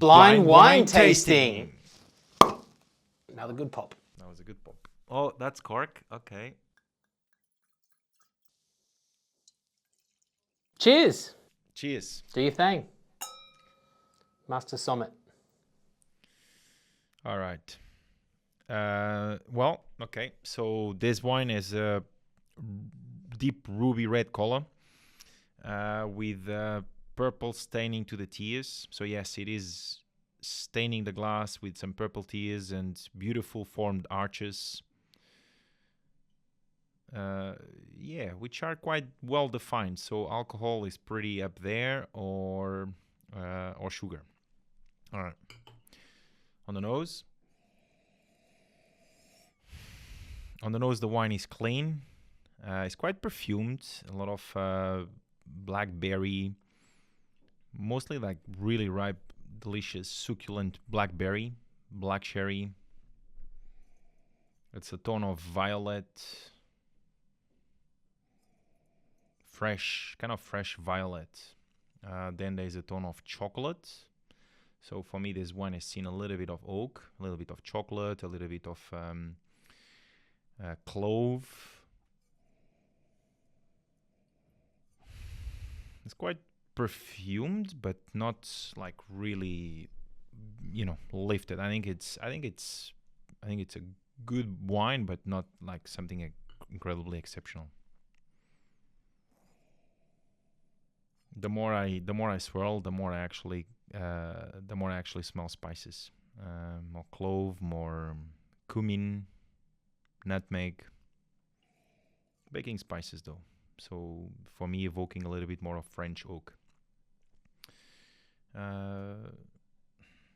Blind wine tasting. Another good pop. That was a good pop. Oh, that's cork. Okay. Cheers. Cheers. Do your thing. Master Sommelier. All right. Well, okay. So this wine is a deep ruby red color with purple staining to the tears. So yes, it is staining the glass with some purple tears and beautiful formed arches. Yeah, which are quite well defined. So alcohol is pretty up there, or sugar. All right. On the nose. On the nose, the wine is clean. It's quite perfumed. A lot of blackberry, mostly like really ripe, delicious, succulent blackberry, black cherry. It's a tone of violet, fresh, kind of fresh violet. Then there's a tone of chocolate. So for me, this wine has seen a little bit of oak, a little bit of chocolate, a little bit of clove. It's quite perfumed, but not like really, lifted. I think it's a good wine, but not like something incredibly exceptional. The more I swirl, the more I actually smell spices. More clove, more cumin, nutmeg, baking spices though. So for me, evoking a little bit more of French oak.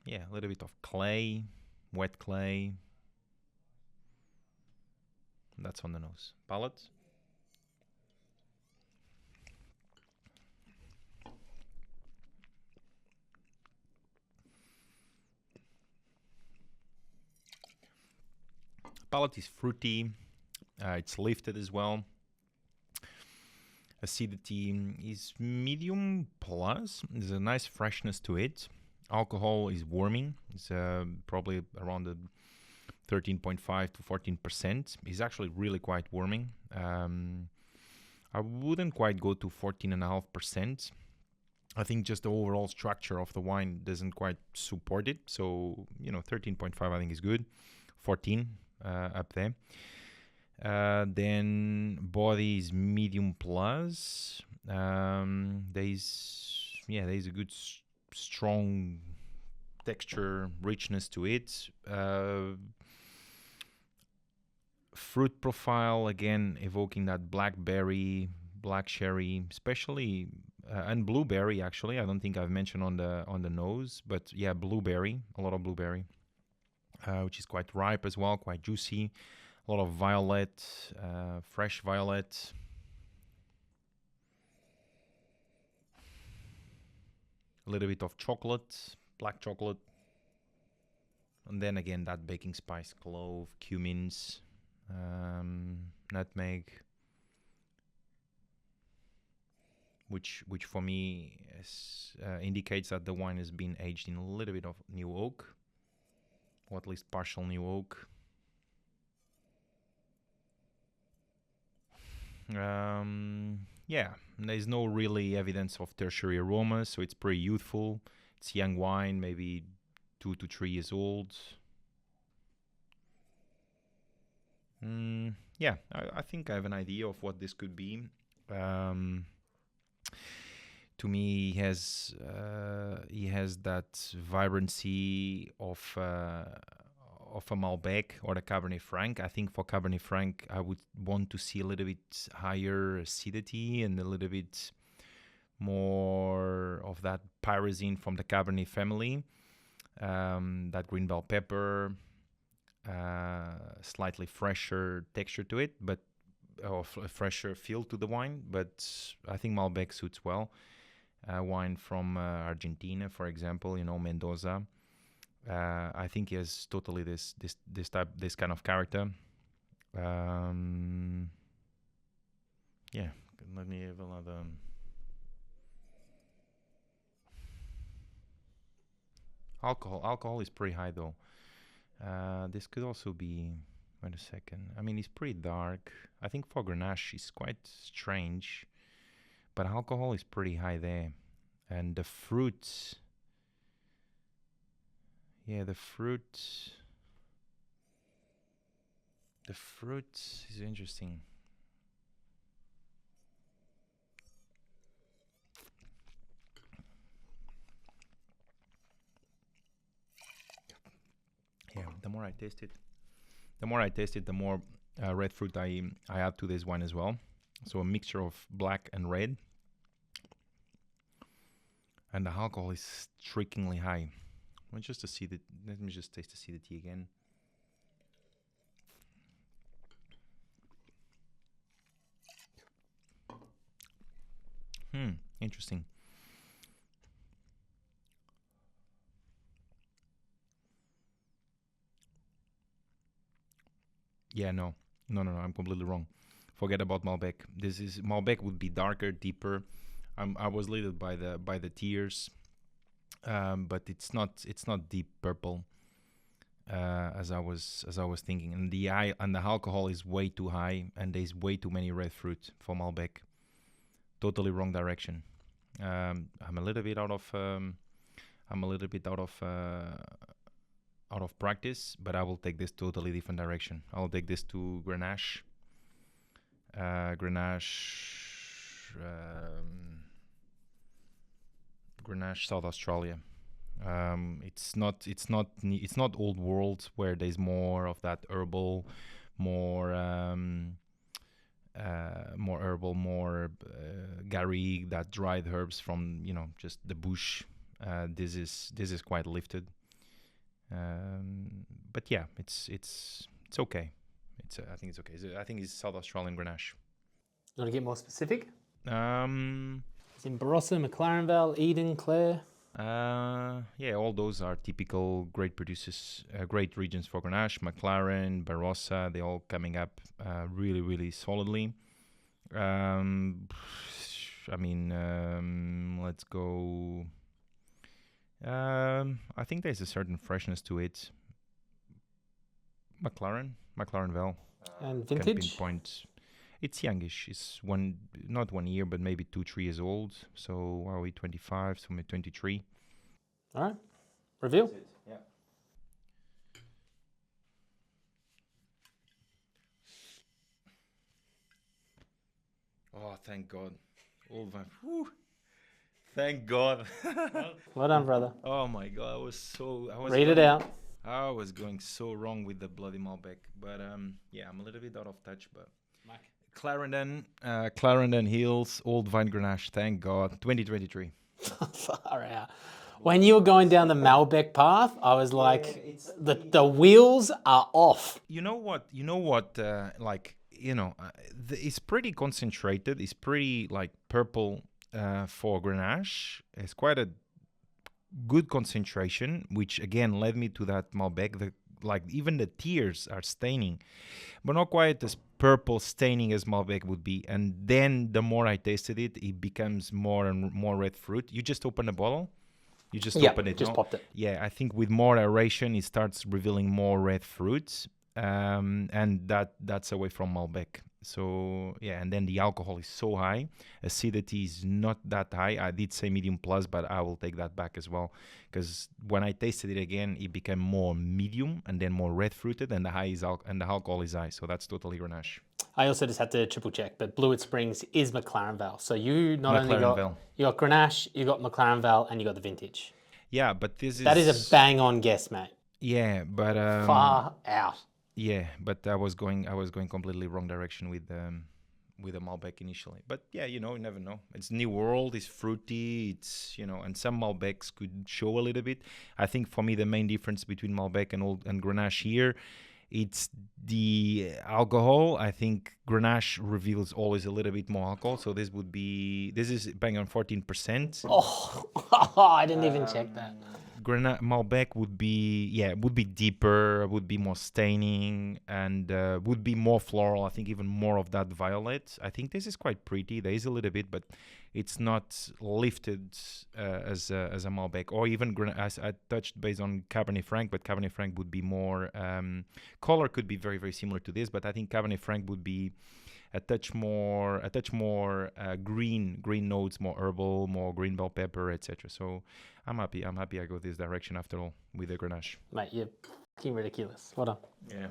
Yeah, a little bit of clay, wet clay. That's on the nose. Palate. Palate is fruity. It's lifted as well. Acidity is medium plus. There's a nice freshness to it. Alcohol is warming. It's probably around the 13.5 to 14%. It's actually really quite warming. I wouldn't quite go to 14.5%. I think just the overall structure of the wine doesn't quite support it. So, 13.5 I think is good. 14 up there. Then body is medium plus. There's a good strong texture, richness to it. Fruit profile, again, evoking that blackberry, black cherry, especially, and blueberry, actually. I don't think I've mentioned on the nose, but yeah, blueberry, a lot of blueberry, which is quite ripe as well, quite juicy. A lot of violet, fresh violet. A little bit of chocolate, black chocolate. And then again, that baking spice, clove, cumins, nutmeg, which for me indicates that the wine has been aged in a little bit of new oak, or at least partial new oak. Yeah, there's no really evidence of tertiary aroma, so it's pretty youthful. It's young wine, maybe 2 to 3 years old. Yeah, I think I have an idea of what this could be. To me, he has that vibrancy of a Malbec or the Cabernet Franc. I think for Cabernet Franc, I would want to see a little bit higher acidity and a little bit more of that pyrazine from the Cabernet family. That green bell pepper, slightly fresher texture to it, but a fresher feel to the wine. But I think Malbec suits well. Wine from Argentina, for example, Mendoza. I think he has totally this kind of character. Yeah, let me have Alcohol is pretty high though. This could also be. Wait a second. I mean, it's pretty dark. I think for Grenache, it's quite strange, but alcohol is pretty high there, and the fruits. Yeah, the fruit is interesting. Yeah, the more I taste it, the more red fruit I add to this wine as well. So a mixture of black and red, and the alcohol is strikingly high. Let me just taste the acidity again. Interesting. Yeah, no, I'm completely wrong. Forget about Malbec. Malbec would be darker, deeper. I was led by the tears, but it's not deep purple as I was thinking. And the alcohol is way too high, and there's way too many red fruit for Malbec. Totally wrong direction. I'm a little bit out of practice, but I will take this totally different direction. I'll take this to Grenache. Grenache, South Australia. It's not old world where there's more of that herbal, more garrigue, that dried herbs from just the bush. This is quite lifted. But yeah, it's okay. I think it's okay. I think it's South Australian Grenache. You want to get more specific? It's in Barossa, McLaren Vale, Eden, Clare. Yeah, all those are typical great producers, great regions for Grenache. McLaren, Barossa, they're all coming up really, really solidly. I mean, let's go. I think there's a certain freshness to it. McLaren Vale. And vintage? Pinpoint. It's youngish. It's not 1 year, but maybe 2-3 years old. So are we 25? So maybe 23. All right. Reveal. Yeah. Oh, thank God. Old vine. Whew. Thank God. Well done, brother. Oh my God, Read it out. I was going so wrong with the bloody Malbec, but yeah, I'm a little bit out of touch. But Clarendon Hills, Old Vine Grenache. Thank God, 2023. Far out. When you were going down the Malbec path, I was like, the wheels are off. You know what? It's pretty concentrated. It's pretty like purple for Grenache. It's quite a good concentration, which again led me to that Malbec. Even the tears are staining, but not quite as purple staining as Malbec would be. And then the more I tasted it, it becomes more and more red fruit. You just open the bottle. You just open it. Just popped it. Yeah, I think with more aeration, it starts revealing more red fruits, and that's away from Malbec. So yeah, and then the alcohol is so high, acidity is not that high. I did say medium plus, but I will take that back as well, because when I tasted it again, it became more medium and then more red fruited, and the alcohol is high. So that's totally Grenache. I also just had to triple check, but Blewett Springs is McLaren Vale. So you only got Grenache, you got McLaren Vale, and you got the vintage. Yeah, but that is a bang on guess, mate. Yeah, but far out. Yeah, but I was going completely wrong direction with the Malbec initially. But yeah, you never know. It's New World, it's fruity, it's and some Malbecs could show a little bit. I think for me the main difference between Malbec and Grenache here, it's the alcohol. I think Grenache reveals always a little bit more alcohol. So this is bang on 14%. Oh, I didn't even check that. Malbec would be deeper, would be more staining, and would be more floral. I think even more of that violet. I think this is quite pretty. There is a little bit, but it's not lifted as a Malbec, or even as I touched based on Cabernet Franc, but Cabernet Franc would be more color could be very, very similar to this, but I think Cabernet Franc would be a touch more green notes, more herbal, more green bell pepper, etc. So I'm happy I go this direction after all with the Grenache. Mate, you're fucking ridiculous. Well done. Yeah.